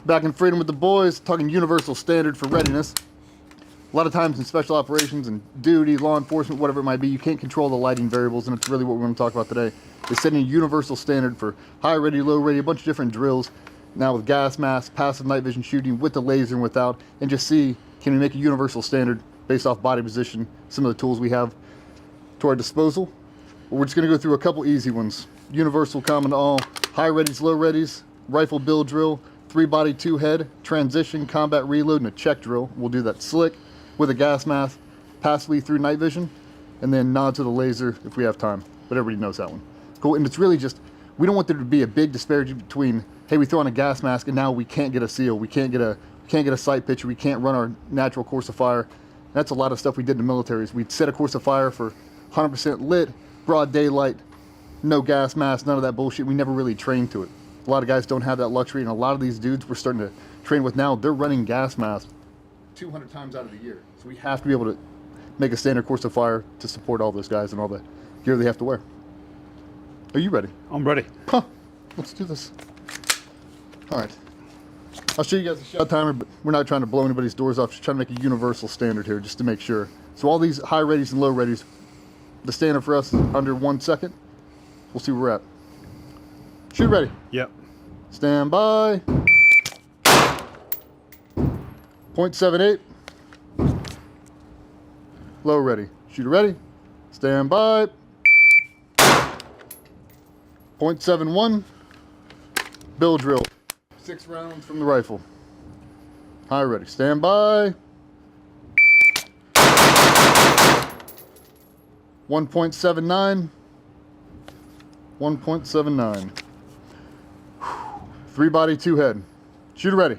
Back in Freedom with the boys, talking universal standard for readiness. A lot of times in special operations and duty, law enforcement, whatever it might be, you can't control the lighting variables, and it's really what we're going to talk about today. Is setting a universal standard for high ready, low ready, a bunch of different drills. Now with gas masks, passive night vision shooting, with the laser and without, and just see, can we make a universal standard based off body position, some of the tools we have to our disposal. We're just going to go through a couple easy ones. Universal, common to all, high readies, low readies, rifle build drill, 3 body, 2 head, transition, combat reload, and a check drill. We'll do that slick with a gas mask, passively through night vision, and then nod to the laser if we have time. But everybody knows that one. Cool, and it's really just, we don't want there to be a big disparity between, hey, we throw on a gas mask and now we can't get a seal, we can't get a sight picture, we can't run our natural course of fire. That's a lot of stuff we did in the militaries. We'd set a course of fire for 100% lit, broad daylight, no gas mask, none of that bullshit. We never really trained to it. A lot of guys don't have that luxury, and a lot of these dudes we're starting to train with now, they're running gas masks 200 times out of the year. So we have to be able to make a standard course of fire to support all those guys and all the gear they have to wear. Are you ready? I'm ready. Huh, let's do this. All right. I'll show you guys a shot timer, but we're not trying to blow anybody's doors off, just trying to make a universal standard here, just to make sure. So all these high readies and low readies, the standard for us is under 1 second. We'll see where we're at. Shoot ready. Yep. Stand by. 0.78. Low ready. Shooter ready. Stand by. 0.71. Build drill. 6 rounds from the rifle. High ready. Stand by. 1.79. 1.79. 3 body, 2 head. Shooter ready.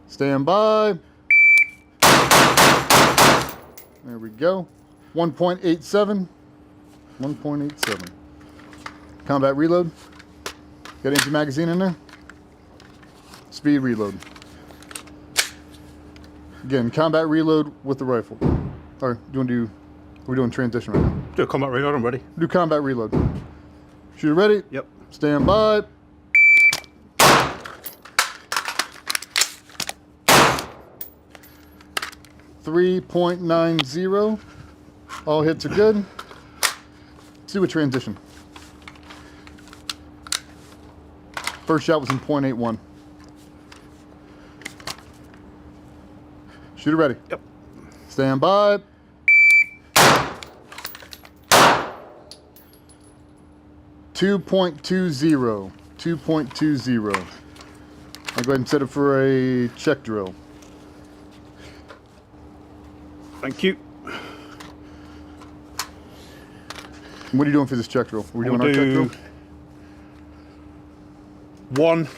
Stand by. There we go. 1.87. 1.87. Combat reload. Got empty magazine in there. Speed reload. Again, combat reload with the rifle. Or do you want to do, we're doing transition right now. Do a combat reload, I'm ready. Do combat reload. Shooter ready? Yep. Stand by. .90. All hits are good. Let's do a transition. First shot was in .81. Shooter ready. Yep. Stand by. 2.20. 2.20. I'll go ahead and set it for a check drill. Thank you. What are you doing for this check drill? Are we doing our check drill? 1.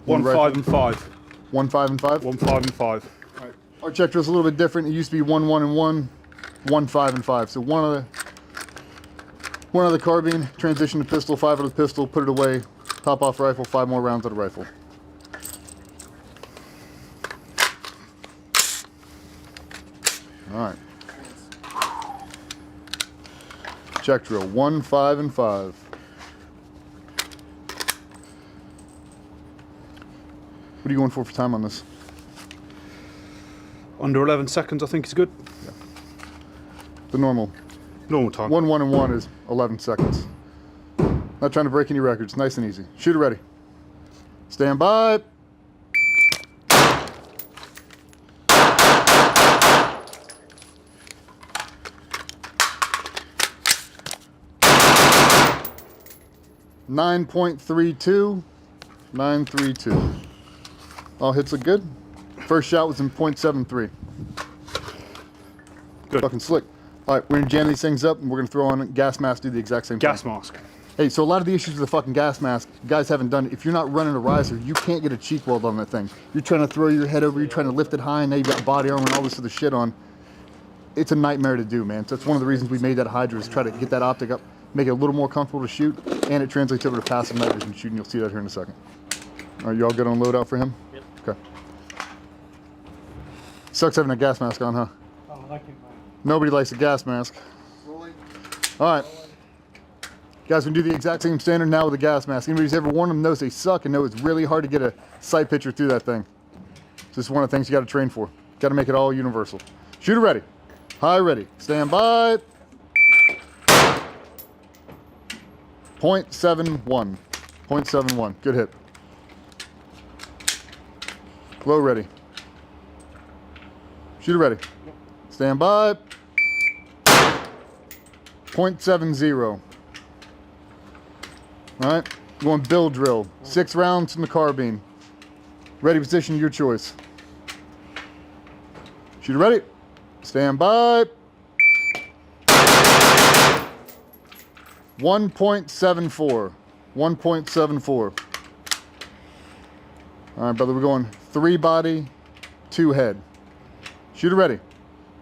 1, 5, and 5. 1, 5, and 5? 1, 5, and 5. All right. Our check drill's a little bit different. It used to be 1, 1, and 1. 1, 5, and 5. So one of the carbine, transition to pistol, 5 out of the pistol, put it away, top off rifle, 5 more rounds out of rifle. All right. Check drill, 1, 5, and 5. What are you going for time on this? Under 11 seconds, I think is good. Yeah. The normal time. 1, 1, and 1 is 11 seconds. Not trying to break any records. Nice and easy. Shooter ready. Stand by. .932. 932. All hits are good. First shot was in .73. Good. Fucking slick. All right, we're gonna jam these things up, and we're gonna throw on a gas mask, do the exact same Gas thing. mask. Hey, so a lot of the issues with the fucking gas mask, guys haven't done it. If you're not running a riser, you can't get a cheek weld on that thing. You're trying to throw your head over, you're trying to lift it high, and now you've got body armor and all this other shit on. It's a nightmare to do, man. So that's one of the reasons we made that Hydra, is try to get that optic up, make it a little more comfortable to shoot, and it translates over to passive night vision shooting. You'll see that here in a second. All right, you all good on loadout for him? Yep. Okay. Sucks having a gas mask on, huh? Oh, I like it, man. Nobody likes a gas mask. Rolling. All right. Guys, we do the exact same standard now with a gas mask. Anybody who's ever worn them knows they suck and know it's really hard to get a sight picture through that thing. It's just one of the things you got to train for. Got to make it all universal. Shooter ready. High ready. Stand by. .71. .71. Good hit. Low ready. Shooter ready. Stand by. .70. All right, going bill drill. 6 rounds from the carbine. Ready position, your choice. Shooter ready. Stand by. 1.74. 1.74. All right, brother, we're going 3 body, 2 head. Shooter ready.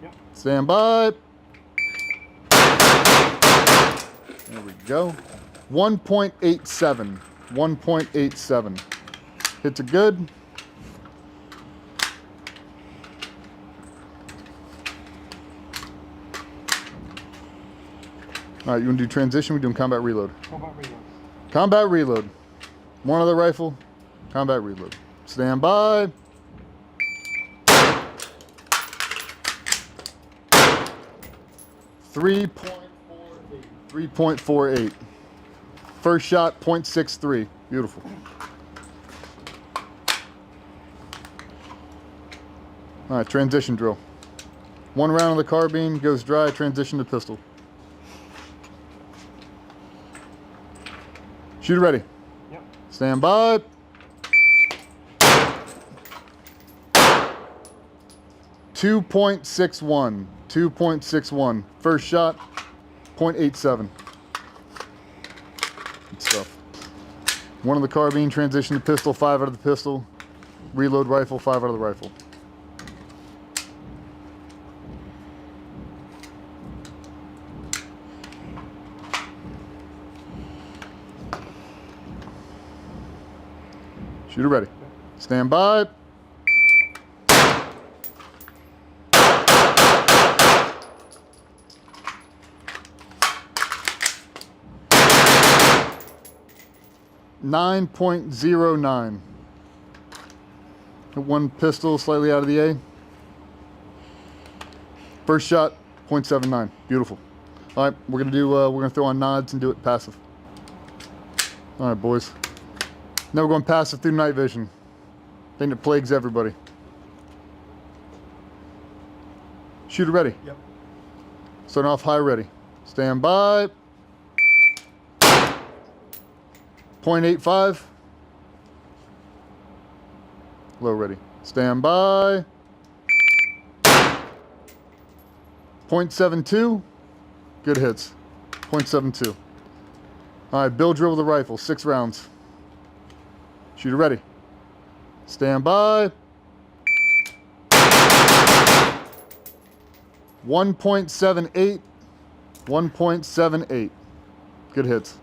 Yep. Stand by. There we go. 1.87. 1.87. Hits are good. All right, you want to do transition? We're doing combat reload. Combat reload. Combat reload. One other rifle. Combat reload. Stand by. .48. First shot, .63. Beautiful. All right, transition drill. 1 round of the carbine goes dry, transition to pistol. Shooter ready. Yep. Stand by. .61. 2.61. First shot, .87. Good stuff. 1 of the carbine, transition to pistol, 5 out of the pistol. Reload rifle, 5 out of the rifle. Shooter ready. Stand by. .09. One pistol slightly out of the A. First shot, .79. Beautiful. All right, we're gonna throw on nods and do it passive. All right, boys. Now we're going passive through night vision. Thing that plagues everybody. Shooter ready. Yep. Starting off high ready. Stand by. .85. Low ready. Stand by. .72. Good hits. .72. All right, bill drill with the rifle. 6 rounds. Shooter ready. Stand by. 1.78. 1.78. Good hits.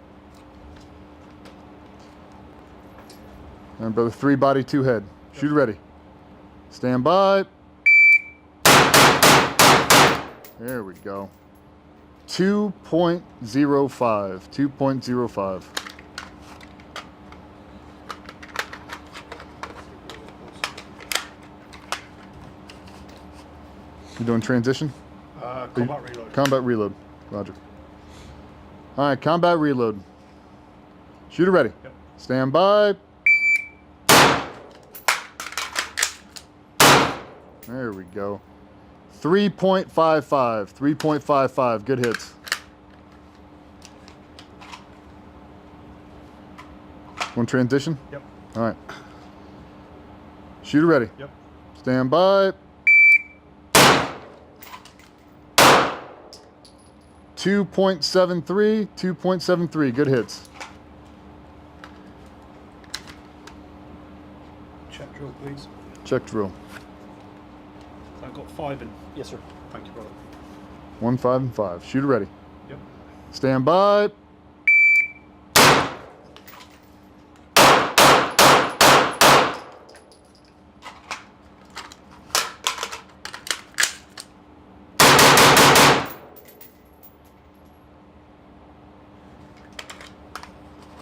And brother, 3 body, 2 head. Shooter ready. Stand by. There we go. 2.05. 2.05. You doing transition? Combat reload. Combat reload. Roger. All right, combat reload. Shooter ready. Yep. Stand by. There we go. 3.55. 3.55. Good hits. Want transition? Yep. All right. Shooter ready. Yep. Stand by. 2.73. 2.73. Good hits. Check drill, please. Check drill. I've got 5 in. Yes, sir. Thank you, brother. 1, 5, and 5. Shooter ready. Yep. Stand by.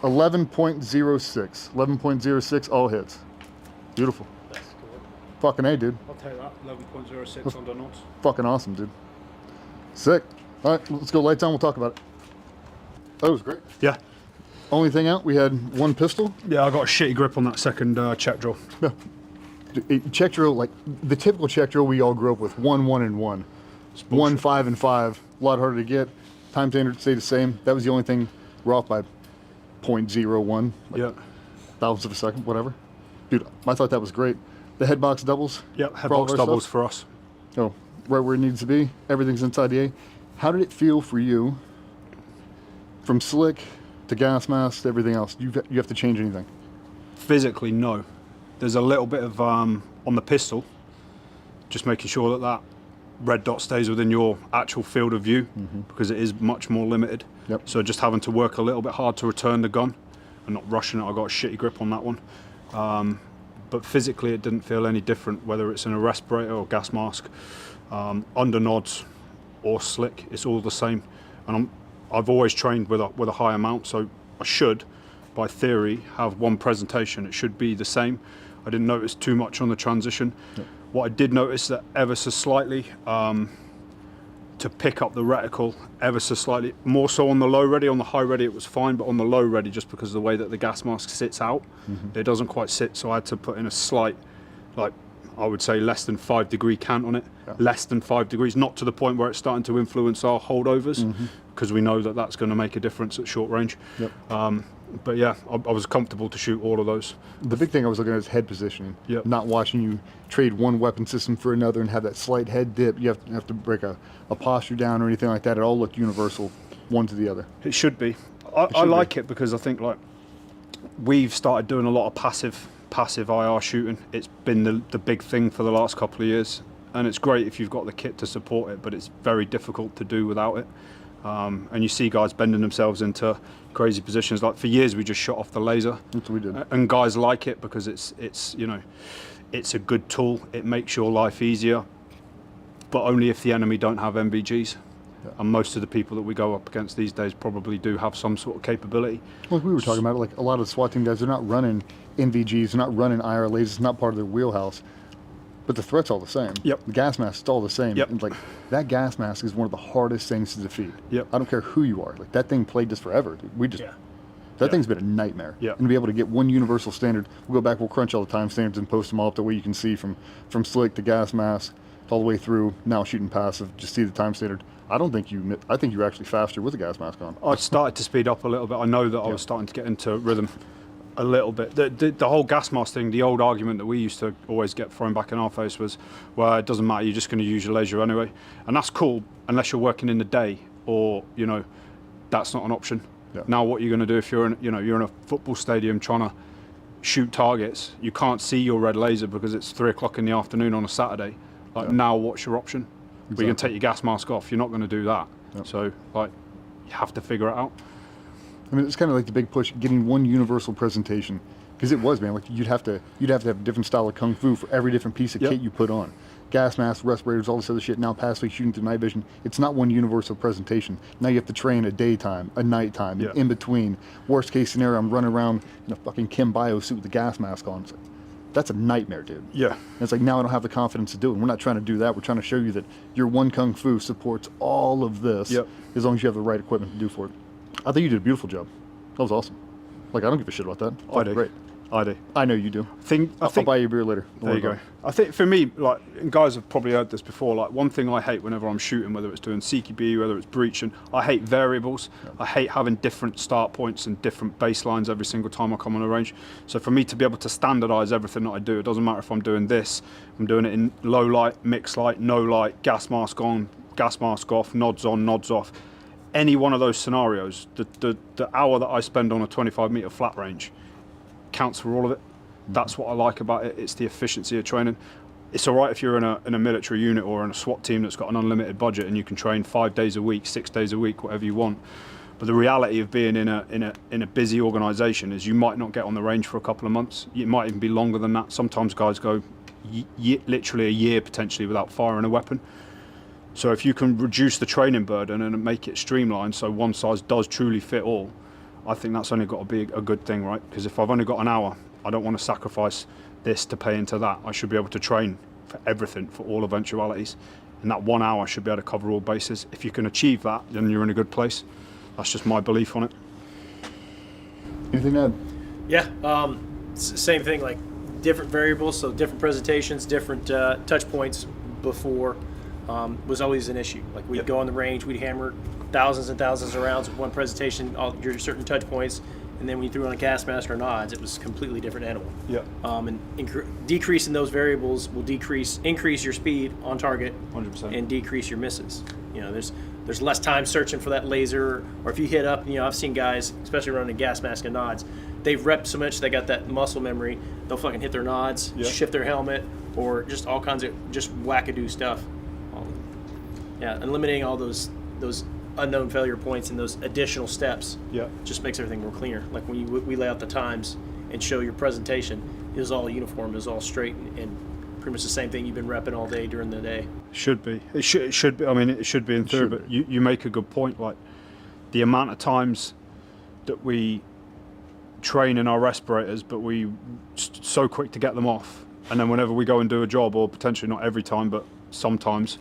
11.06. 11.06 all hits. Beautiful. That's good. Fucking A, dude. I'll take that. 11.06 under knots. Fucking awesome, dude. Sick. All right, let's go lights on. We'll talk about it. That was great. Yeah. Only thing out, we had one pistol. Yeah, I got a shitty grip on that second check drill. Yeah. Check drill, like the typical check drill we all grew up with, 1, 1, and 1. 1, 5, and 5. A lot harder to get. Time standard stayed the same. That was the only thing. We're off by 0.01. Like Yeah. thousandths of a second, whatever. Dude, I thought that was great. The head box doubles. Yep, for all of headbox our doubles stuff. for us. Oh, right where it needs to be. Everything's inside the A. How did it feel for you from slick to gas mask to everything else? You have to change anything? Physically, no. There's a little bit of on the pistol, just making sure that that red dot stays within your actual field of view, because it is much more limited. Yep. So just having to work a little bit hard to return the gun and not rushing it. I got a shitty grip on that one. But physically it didn't feel any different, whether it's in a respirator or gas mask, under nods or slick, it's all the same. And I've always trained with a high amount, so I should, by theory, have one presentation. It should be the same. I didn't notice too much on the transition. Yep. What I did notice that ever so slightly, to pick up the reticle ever so slightly, more so on the low ready. On the high ready it was fine, but on the low ready, just because of the way that the gas mask sits out, it doesn't quite sit, so I had to put in a slight, like I would say less than 5 degree cant on it. Less than 5 degrees, not to the point where it's starting to influence our holdovers, because we know that that's going to make a difference at short range. Yep. But yeah, I was comfortable to shoot all of those. The big thing I was looking at is head positioning. Yep. Not watching you trade one weapon system for another and have that slight head dip. You have to break a posture down or anything like that. It all looked universal, one to the other. It should be. I like it because I think like we've started doing a lot of passive IR shooting. It's been the big thing for the last couple of years, and it's great if you've got the kit to support it, but it's very difficult to do without it. And you see guys bending themselves into crazy positions. Like for years we just shot off the laser. That's what we did. And guys like it because it's you know, it's a good tool. It makes your life easier, but only if the enemy don't have MVGs. Yeah. And most of the people that we go up against these days probably do have some sort of capability. Like we were talking about, like a lot of the SWAT team guys, they're not running NVGs, they're not running IR lasers, it's not part of their wheelhouse. But the threat's all the same. Yep. The gas mask is all the same. Yep. And like that gas mask is one of the hardest things to defeat. Yep. I don't care who you are. Like that thing plagued us forever, dude. That thing's been a nightmare. Yep. And to be able to get one universal standard, we'll go back, we'll crunch all the time standards and post them all up the way you can see from slick to gas mask all the way through now shooting passive, just see the time standard. I think you're actually faster with the gas mask on. I started to speed up a little bit. I know that I was starting to get into rhythm a little bit. The whole gas mask thing, the old argument that we used to always get thrown back in our face was, well, it doesn't matter, you're just going to use your laser anyway. And that's cool, unless you're working in the day, or, you know, that's not an option. Yeah. Now what you're going to do if you're in a football stadium trying to shoot targets, you can't see your red laser because it's 3 o'clock in the afternoon on a Saturday. Like now what's your option? Exactly. Well, you can take your gas mask off. You're not going to do that. Yep. So like, you have to figure it out. I mean, it's kind of like the big push, getting one universal presentation, because it was, man. Like you'd have to have a different style of kung fu for every different piece of Yep. kit you put on. Gas masks, respirators, all this other shit. Now passively shooting through night vision. It's not one universal presentation. Now you have to train a daytime, a nighttime, Yeah. in between. Worst case scenario, I'm running around in a fucking Kim Bio suit with a gas mask on. It's like, that's a nightmare, dude. Yeah. And it's like now I don't have the confidence to do it. We're not trying to do that. We're trying to show you that your one kung fu supports all of this, Yep. as long as you have the right equipment to do for it. I think you did a beautiful job. That was awesome. Like I don't give a shit about that. I do. Great. I do. I know you do. I'll I'll buy you a beer later. Don't There worry you go. about it. I think for me, like, and guys have probably heard this before, like one thing I hate whenever I'm shooting, whether it's doing CQB, whether it's breaching, I hate variables. Yeah. I hate having different start points and different baselines every single time I come on a range. So for me to be able to standardize everything that I do, it doesn't matter if I'm doing this, I'm doing it in low light, mixed light, no light, gas mask on, gas mask off, nods on, nods off. Any one of those scenarios, the hour that I spend on a 25-meter flat range counts for all of it. That's what I like about it. It's the efficiency of training. It's all right if you're in a military unit or in a SWAT team that's got an unlimited budget and you can train 5 days a week, 6 days a week, whatever you want. But the reality of being in a busy organisation is you might not get on the range for a couple of months. It might even be longer than that. Sometimes guys go literally a year potentially without firing a weapon. So if you can reduce the training burden and make it streamlined so one size does truly fit all, I think that's only got to be a good thing, right? Because if I've only got an hour, I don't want to sacrifice this to pay into that. I should be able to train for everything, for all eventualities. And that 1 hour should be able to cover all bases. If you can achieve that, then you're in a good place. That's just my belief on it. Anything to add? Yeah, same thing, like different variables, so different presentations, different touch points before was always an issue. Like we'd go on the range, we'd hammer thousands and thousands of rounds with one presentation, all your certain touch points, and then when you threw on a gas mask or nods, it was a completely different animal. Yeah. And decreasing those variables will increase your speed on target, 100%. and decrease your misses. You know, there's less time searching for that laser, or if you hit up, you know, I've seen guys, especially running gas mask and nods, they've repped so much they got that muscle memory, they'll fucking hit their nods, shift their helmet, or just all kinds of just wackadoo stuff. Eliminating all those unknown failure points and those additional steps just makes everything more cleaner. Like when we lay out the times and show your presentation, it was all uniform, it was all straight, and pretty much the same thing you've been repping all day during the day. Should be. It should be. I mean, it should be in theory, but you make a good point. Like the amount of times that we train in our respirators, but we so quick to get them off, and then whenever we go and do a job, or potentially not every time, but sometimes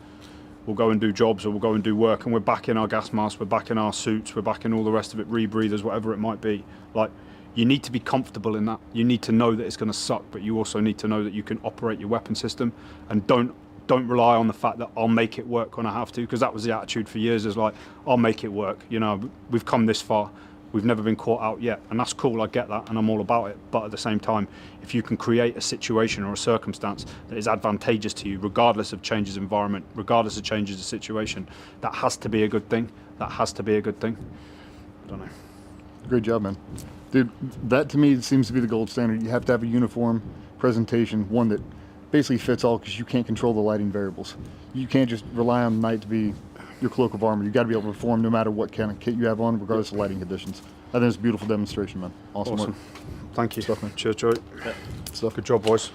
we'll go and do jobs or we'll go and do work, and we're back in our gas masks, we're back in our suits, we're back in all the rest of it, rebreathers, whatever it might be. Like, you need to be comfortable in that. You need to know that it's going to suck, but you also need to know that you can operate your weapon system, and don't rely on the fact that I'll make it work when I have to, because that was the attitude for years, is like, I'll make it work. You know, we've come this far. We've never been caught out yet, and that's cool, I get that, and I'm all about it. But at the same time, if you can create a situation or a circumstance that is advantageous to you, regardless of changes in environment, regardless of changes in situation, that has to be a good thing. That has to be a good thing. I don't know. Great job, man. Dude, that to me seems to be the gold standard. You have to have a uniform presentation, one that basically fits all, because you can't control the lighting variables. You can't just rely on night to be your cloak of armor. You got to be able to perform no matter what kind of kit you have on, regardless of lighting conditions. I think it's a beautiful demonstration, man. Awesome work. Thank you. Stuff, man. Cheers, Joey. Stuff. Good job, boys.